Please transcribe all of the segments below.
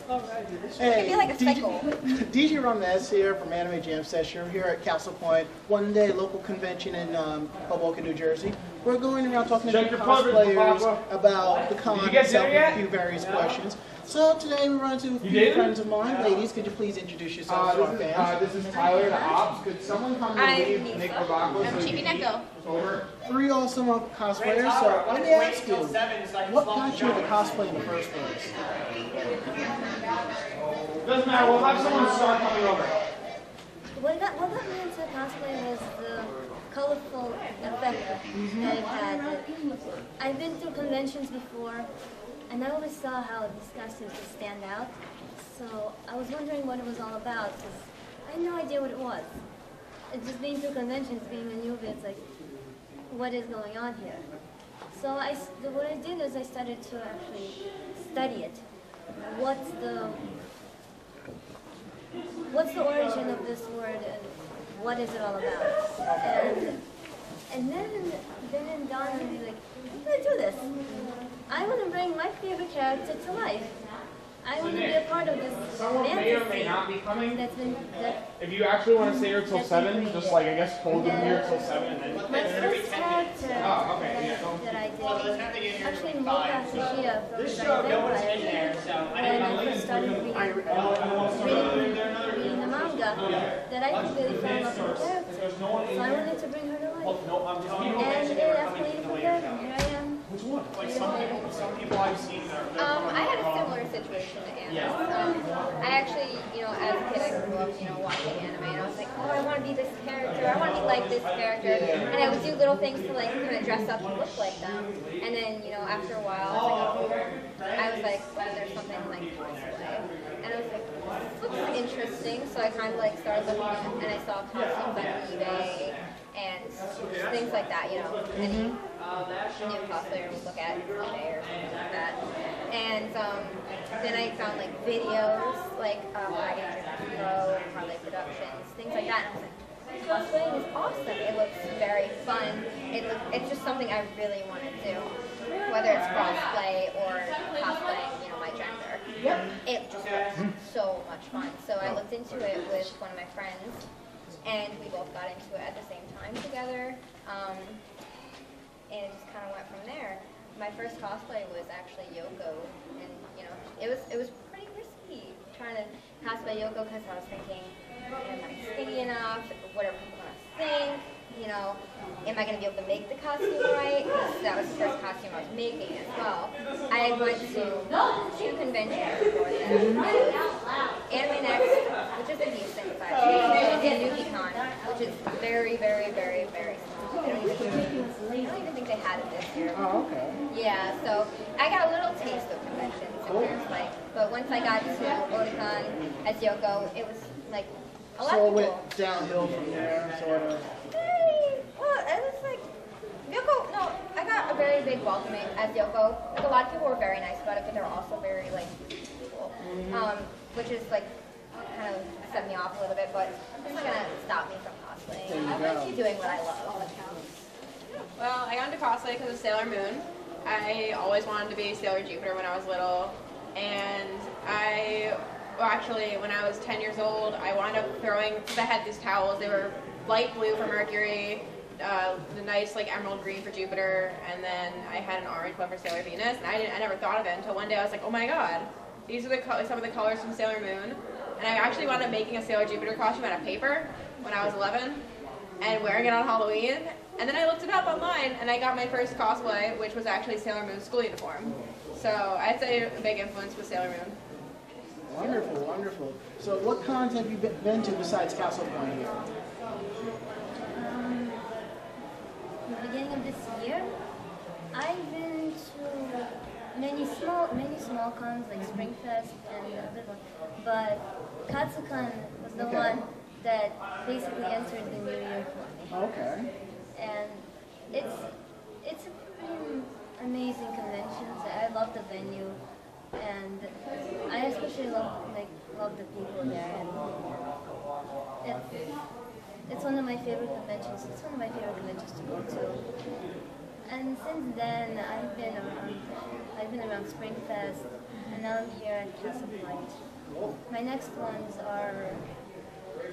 Hey, I feel like a cycle. DJ Ranma S here from Anime Jam Session. We're here at Castle Point, one-day local convention in Hoboken, New Jersey. We're going around talking to cosplayers about the con itself and a few various questions. So today we run into a few friends of mine. Ladies, could you please introduce yourselves to our fans? This is Tyler, the Ops. Could someone come and leave Nick Babako? I'm ChibiNeko. Over. Three awesome cosplayers. So let me ask you, what got you into cosplay in the first place? Doesn't matter, we'll have someone start coming over. What got me into cosplay was the colorful effect that it had. I've been through conventions before, and I always saw how these costumes would stand out. So I was wondering what it was all about, because I had no idea what it was. It's just being through conventions, being a newbie, it's like, what is going on here? So what I did is I started to actually study it. What's the origin of this word and what is it all about? And then it dawned on me, like, I'm gonna do this. I want to bring my favorite character to life. I want to be a part of this Someone may or may not be coming. If you actually want to stay here till 7, just like, I guess, hold them here till 7 and then... My first character that I did, actually Mocha Fushia from the Vampire, when I first started reading the manga, that I could really fall in love with the character. So I wanted to bring her to life. And it asked me to prepare her. Here I am. Which one? Like some people I've seen I had a similar situation to Anna's. I actually, as a kid, I grew up, watching anime, and I was like, oh, I want to be this character. I want to be like this character. And I would do little things to like kind of dress up and look like them. And then, after a while, I was like, well, there's something like cosplay. And I was like, this looks interesting. So I kind of like started looking at it, and I saw costumes on eBay and things like that, any new cosplayer would look at eBay or something like that. And then I found like videos, like Wagon Pro, Parlay Productions, things like that. And I was like, cosplaying is awesome. It looks very fun. It's just something I really want to do, whether it's cosplay or cosplaying, my gender. It just looks so much fun. So I looked into it with one of my friends, and we both got into it at the same time together. And it just kind of went from there. My first cosplay was actually Yoko, and it was pretty risky trying to cosplay Yoko because I was thinking, am I skinny enough? What are people gonna think? Am I gonna be able to make the costume right? Because that was the first costume I was making as well. I went to 2 conventions before that. Anime Next, which is in Houston, and NukiCon, which is very, very, very, very small. I don't even think they had it this year. Oh, okay. Yeah, so I got a little taste of conventions, but once I got to Otakon as Yoko, it was like a lot of people. So it went downhill from there, sort of. Well, it was like Yoko. No, I got a very big welcoming as Yoko. Like a lot of people were very nice about it, but they were also very like cool, which is like kind of set me off a little bit, but it's not gonna stop me from cosplaying. I'm doing what I love. Well, I got into cosplay because of Sailor Moon. I always wanted to be Sailor Jupiter when I was little, and when I was 10 years old, I wound up throwing, because I had these towels, they were light blue for Mercury, the nice like emerald green for Jupiter, and then I had an orange one for Sailor Venus, and I never thought of it until one day I was like, oh my god, these are some of the colors from Sailor Moon, and I actually wound up making a Sailor Jupiter costume out of paper when I was 11, and wearing it on Halloween, and then I looked it up online, and I got my first cosplay, which was actually Sailor Moon's school uniform. So I'd say a big influence was Sailor Moon. Wonderful, wonderful. So what cons have you been to besides Castle Point here? The beginning of this year, I've been to many small cons like Springfest and a bit one, but Katsucon was the one that basically entered the new year for me. Okay. And it's a pretty amazing convention. I love the venue, and I especially love the people there. And it's one of my favorite conventions. It's one of my favorite conventions to go to. And since then, I've been around Springfest, and now I'm here at Castle Point. My next ones are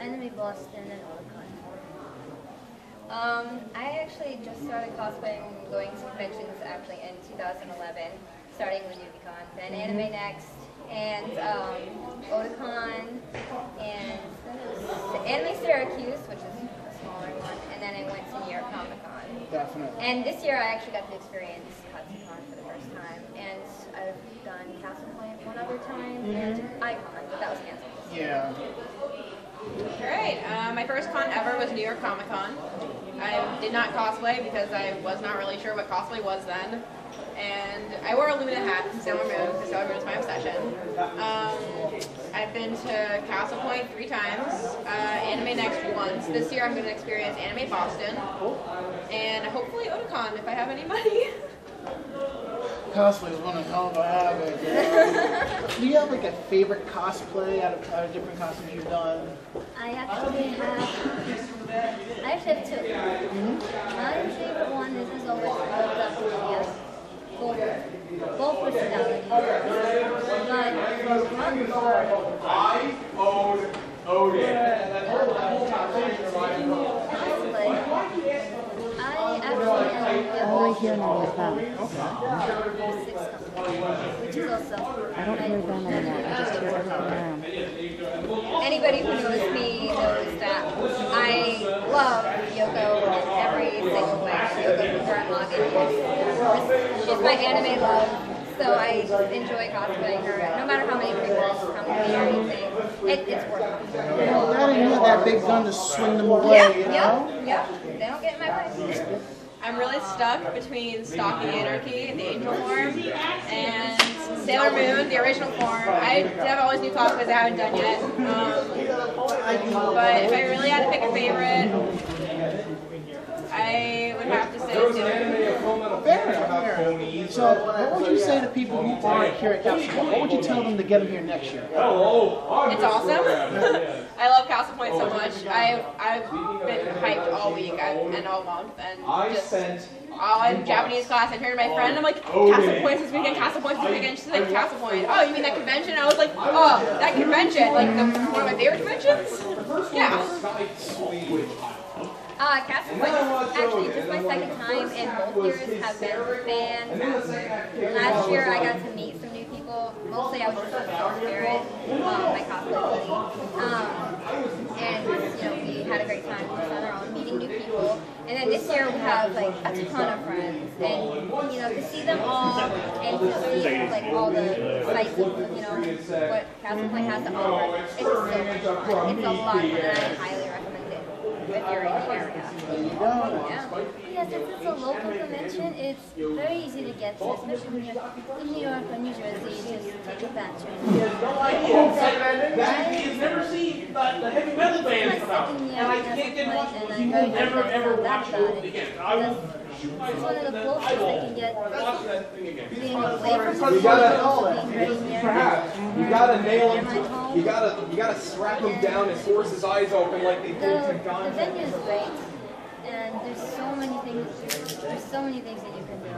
Anime Boston and Otakon. I actually just started cosplaying, going to conventions actually in 2011, starting with Yukicon, then Anime Next, and Otakon, and then it was Anime Syracuse, which is a smaller one, and then I went to New York Comic Con. Definitely. And this year I actually got to experience Katsucon for the first time, and I've done Castle Point one other time, and Icon, but that was canceled. Yeah. Alright, my first con ever was New York Comic Con. I did not cosplay because I was not really sure what cosplay was then. And I wore a Lumina hat from Sailor Moon because Sailor Moon is my obsession. I've been to Castle Point 3 times, Anime Next once. This year I'm going to experience Anime Boston, and hopefully Otakon if I have any money. Cosplay is one hell of a habit. Do you have like a favorite cosplay out of different costumes you've done? I actually have 2. My favorite one is as always Yes. Both personalities. But hear none of them. Which is also I don't hear them anymore. I just hear everything around. Anybody who knows me knows that I love Yoko in every single way. Yoko from Ranma S. She's my anime love, so I enjoy cosplaying her. No matter how many prequels come to me or anything, it's worth it. Not even that big gun to swing them away, you know? Yeah, they don't get in my way. I'm really stuck between Stalking Anarchy, the angel form, and Sailor Moon, the original form. I have always new cosplays I haven't done yet. But if I really had to pick a favorite, I would have to say Sailor Moon. Fair enough. So, what would you say to people who aren't here at Castle Point? What would you tell them to get them here next year? It's awesome. I love Castle Point so much. I've been hyped all week and all month, and just all in Japanese class. I'm hearing my friend. I'm like, Castle Point's this weekend. Castle Point's this weekend. She's like, Castle Point. Oh, you mean that convention? I was like, oh, that convention, like one of my favorite conventions. Yeah. Castle Point is actually just my second time, and both years have been fantastic. Last year I got to meet some new people. Mostly I was just a spirit, my cosplay buddy. And we had a great time just on our own, meeting new people. And then this year we have like a ton of friends, and to see them all and to see like all the sights of what Castle Point has to offer. It's so much fun. It's a lot of fun, and I highly recommend it if you're in the area. Yeah, since it's a local convention, it's very easy to get to, especially when you're in New York or New Jersey. Just take a bad train. He's never seen the heavy metal band come out, and I can't get much. He will never ever watch it again. I will shoot my It's one of the closest I can get watch that thing again. being away from the You gotta, being very near. perhaps, you gotta nail him. You gotta strap him down and force his eyes open like they did to The John. venue is great, and there's so many things. There's so many things that you can do.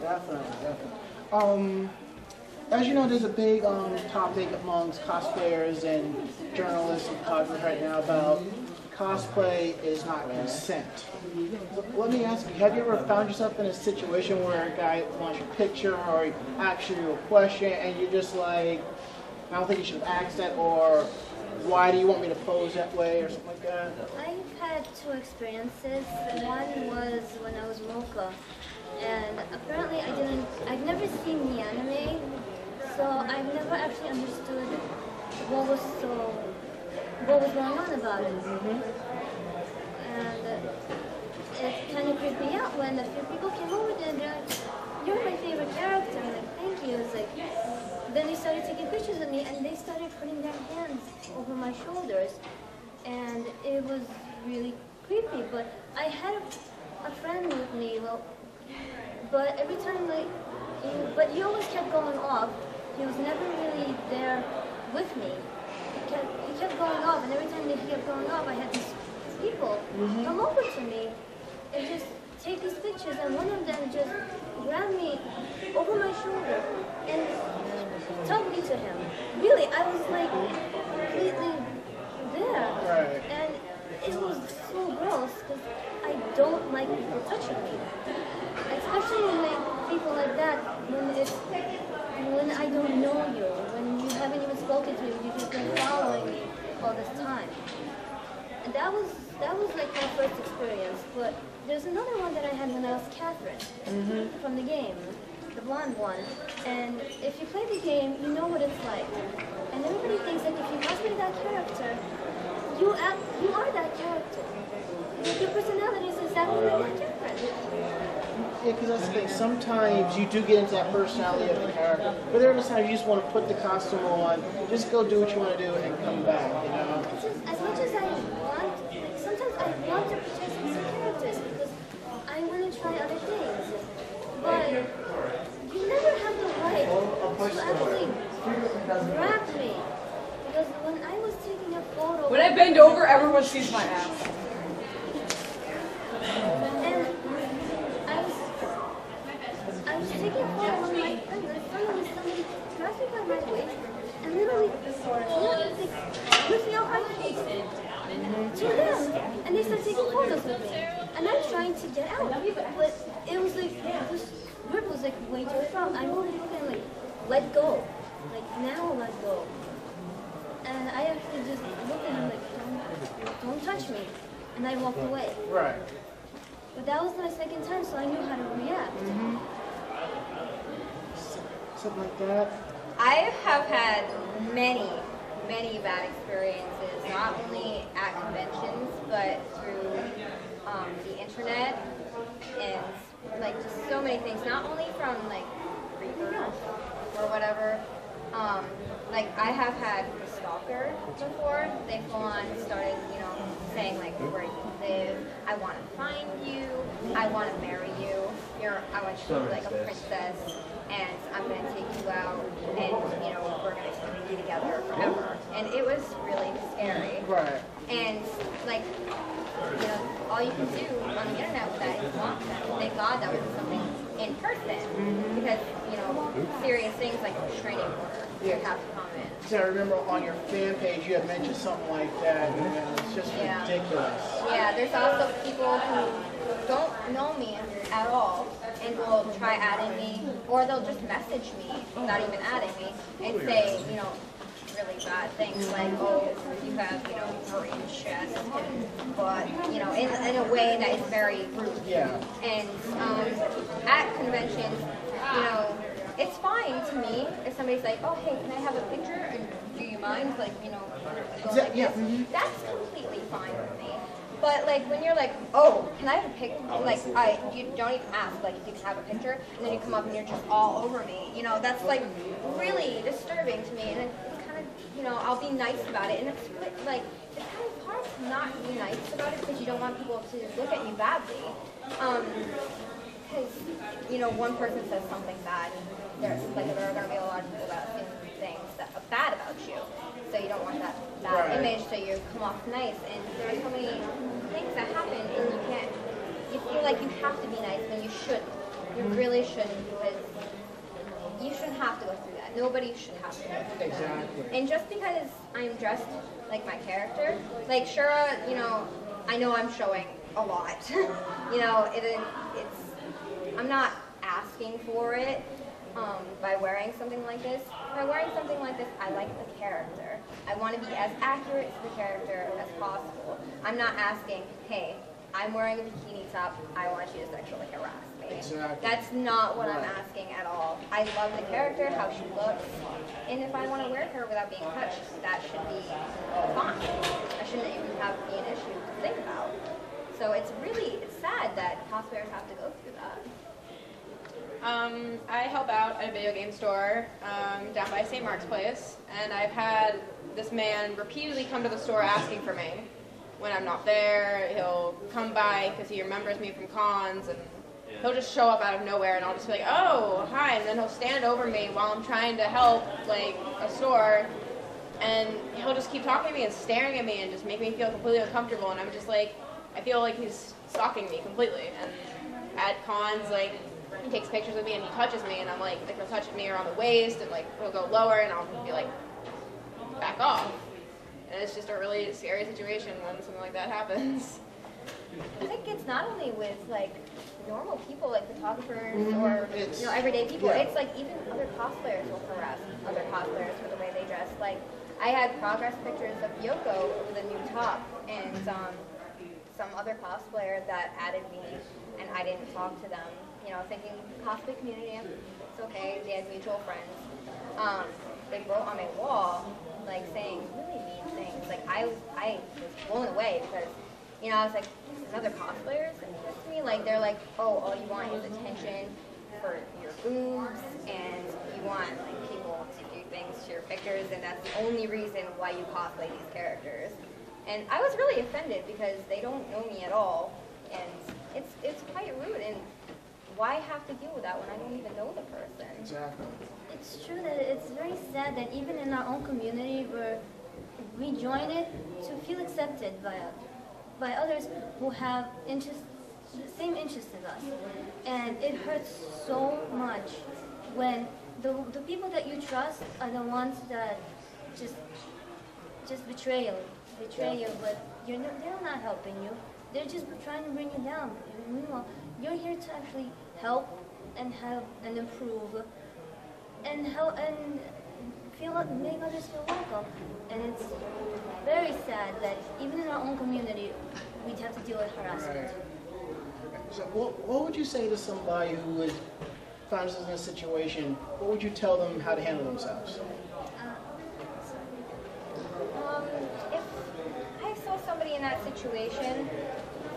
Definitely. As you know, there's a big topic amongst cosplayers and journalists and photographers right now about cosplay is not consent. Let me ask you, have you ever found yourself in a situation where a guy wants your picture or he asks you a question and you're just like, I don't think you should have asked that, or why do you want me to pose that way, or something like that? I've had 2 experiences. One was when I was Mocha, and apparently I've never seen the anime, so I've never actually understood what was going on about it. And it kind of creeped me out when a few people came over there and they're like, "You're my favorite character." I'm like, "Thank you." It's like, then they started taking pictures of me and they started putting their hands over my shoulders, and it was really creepy. But I had a friend with me, but every time but he always kept going off. He was never really there with me. He kept going off, and every time that he kept going off, I had these people come over to me and just take these pictures, and one of them just grabbed me over my shoulder, and talking to him. Really, I was like completely there. Right. And it was so gross because I don't like people touching me. Especially like people like that when I don't know you, when you haven't even spoken to me, you've just been following me all this time. And that was like my first experience. But there's another one that I had when I was Catherine from the game, the blonde one. And if you play the game, you know what it's like. And everybody thinks that if you cosplay that character, you are that character. Like your personality is exactly like that character. Yeah, because that's the thing. Sometimes you do get into that personality of the character, but there are times you just want to put the costume on, just go do what you want to do, and come back. You know. It's just, as much as I want, like sometimes I want to portray some characters because I want to try other things, but you never have the right to actually grab me. Because when I was taking a photo, when I bend over, everyone sees my ass. and I was taking a photo with my friends, and suddenly somebody grabbed me by my waist and literally pushed me out my face to them. And they started taking photos with me. And I'm trying to get out, but it was like, this grip was like way too strong. I wanted to look at like, let go. Like, now let go. And I actually just looked at him like, don't touch me. And I walked away. Right. But that was my second time, so I knew how to react. Something like that. I have had many bad experiences, not only at conventions, but through the internet and like just so many things, not only from like creepers or whatever. Like I have had a stalker before. They full on started, saying like where you live, I want to find you, I want to marry you, I want you to be like a princess, and I'm going to take you out, and we're going to be together forever. And it was really scary. Right. And like, all you can do on the internet with that is block them. Thank God that was something in person, because serious things like restraining order you have to come in. So I remember on your fan page you had mentioned something like that, and it's just ridiculous. Yeah, there's also people who don't know me at all and will try adding me, or they'll just message me without even adding me and say, really bad things like, oh, you have, green chest and butt, in a way that is very rude. Yeah. And at conventions, it's fine to me if somebody's like, oh, hey, can I have a picture? And do you mind, like, going like this? That's completely fine with me. But like when you're like, oh, can I have a picture? Like you don't even ask, like if you can have a picture, and then you come up and you're just all over me. That's like really disturbing to me, and it's kind of, I'll be nice about it, and it's like it's kind of hard to not be nice about it because you don't want people to look at you badly. Because one person says something bad, there are going to be a lot of people that think things bad about you. So you don't want that bad image, so you come off nice. And there are so many things that happen, and you feel like you have to be nice when you shouldn't. You really shouldn't, because you shouldn't have to go through that. Nobody should have to go through that. Exactly. And just because I'm dressed like my character, like Shura, I know I'm showing a lot. I'm not asking for it. By wearing something like this. By wearing something like this, I like the character. I want to be as accurate to the character as possible. I'm not asking, hey, I'm wearing a bikini top, I want you to sexually harass me. Exactly. That's not what I'm asking at all. I love the character, how she looks, and if I want to wear her without being touched, that should be fine. That shouldn't even be an issue to think about. So it's sad that cosplayers have to go through that. I help out at a video game store down by St. Mark's Place, and I've had this man repeatedly come to the store asking for me. When I'm not there, he'll come by because he remembers me from cons, and he'll just show up out of nowhere, and I'll just be like, oh, hi, and then he'll stand over me while I'm trying to help, like, a store, and he'll just keep talking to me and staring at me and just make me feel completely uncomfortable, and I'm just like, I feel like he's stalking me completely, and at cons, like, he takes pictures with me and he touches me, and I'm like he'll touch me around the waist, and like he'll go lower, and I'll be like, back off. And it's just a really scary situation when something like that happens. I think it's not only with like normal people, like photographers or everyday people. It's like even other cosplayers will harass other cosplayers for the way they dress. Like I had progress pictures of Yoko with a new top, and some other cosplayer that added me, and I didn't talk to them. You know, thinking cosplay community, it's okay. They had mutual friends. They wrote on my wall, like saying really mean things. Like I was blown away because, you know, I was like, other cosplayers and to me, like they're like, oh, all you want is attention for your boobs, and you want like people to do things to your pictures, and that's the only reason why you cosplay these characters. And I was really offended because they don't know me at all, and it's quite rude. And why have to deal with that when I don't even know the person? Exactly. It's true that it's very sad that even in our own community where we join it to feel accepted by others who have the same interests as us. And it hurts so much when the people that you trust are the ones that just betray you, but they're not helping you. They're just trying to bring you down. And meanwhile, you're here to actually help and improve and make others feel welcome. And it's very sad that even in our own community, we'd have to deal with harassment. Right. Okay. So what would you say to somebody who would find themselves in a situation? What would you tell them how to handle themselves? If I saw somebody in that situation,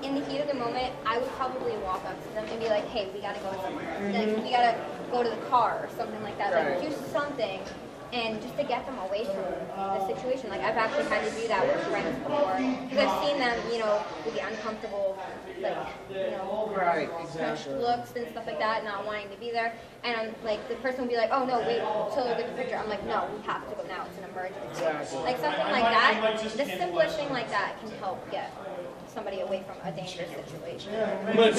in the heat of the moment, I would probably walk up to them and be like, hey, we gotta go somewhere. Like, we gotta go to the car or something like that. Like, do something. And just to get them away from the situation. Like, I've actually had to do that with friends before. Because I've seen them, you know, with the uncomfortable, like, you know, looks and stuff like that, not wanting to be there. And I'm like, the person would be like, oh, no, wait till we get the picture. I'm like, no, we have to go now. It's an emergency. Like, something like that, the simplest thing like that can help get somebody away from a dangerous situation. One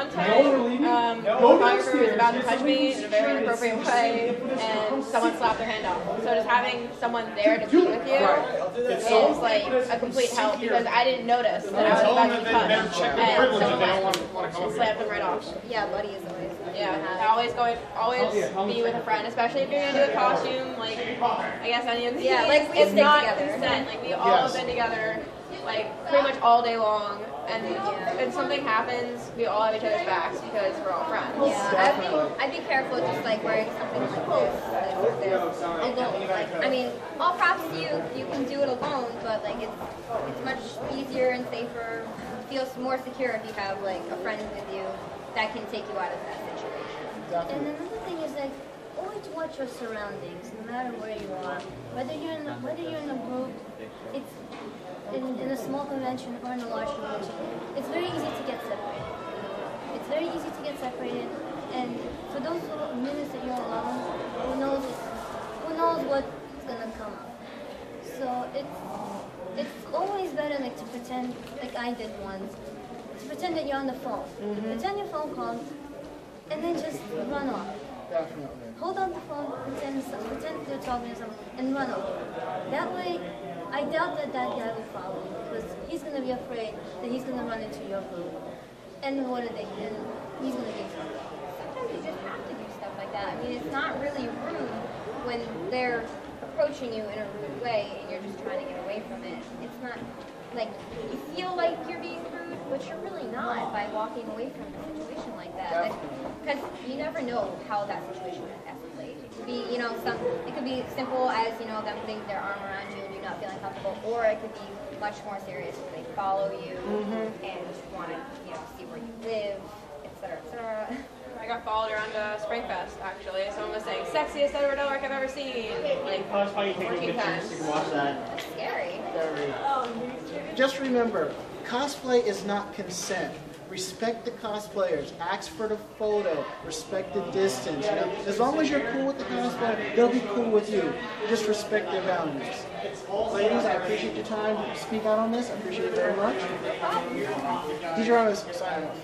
time, a photographer was about to touch me in a very inappropriate way, and someone slapped their hand off. So just having someone there to be with you is like a complete help, because I didn't notice that I was about to be touched, and someone slapped them right off. Yeah, buddy is always. Yeah, always be with a friend, especially if you're gonna do a costume. Like, I guess any of these. Yeah, like it's not consent. Like, we all have been together, like pretty much all day long, and if something happens, we all have each other's backs because we're all friends. Yeah, I'd be careful just like wearing something like this alone. Like, I mean, all props to you. You can do it alone, but like it's much easier and safer. Feels more secure if you have like a friend with you that can take you out of that situation. And another thing is like, always watch your surroundings, no matter where you are. Whether you're in a group, it's in a small convention or in a large convention, it's very easy to get separated. It's very easy to get separated, and for those little minutes that you're alone, who knows what's gonna come up. So it's always better like to pretend, like I did once, to pretend that you're on the phone. Pretend your phone calls, and then just run off. Definitely. Hold on the phone, pretend you're talking to someone, and run off. That way, I doubt that guy will follow you, because he's going to be afraid that he's going to run into your group. And he's going to get something. Sometimes you just have to do stuff like that. I mean, it's not really rude when they're approaching you in a rude way and you're just trying to get away from it. It's not like you feel like you're being rude, but you're really not by walking away from a situation like that. Because you never know how that situation would escalate. It could be, you know, it could be simple as, you know, them putting their arm around you and you not feeling comfortable, or it could be much more serious where they follow you and want to, you know, see where you live, etc., etc. I got followed around Springfest, actually. Someone was saying, sexiest Edward Elric I've ever seen. Like, 14 times. You can watch that. That's scary. Just remember, cosplay is not consent. Respect the cosplayers. Ask for the photo. Respect the distance. You know, as long as you're cool with the cosplayer, they'll be cool with you. Just respect their boundaries. Ladies, I appreciate your time to speak out on this. I appreciate it very much. DJ Ranma S signing off.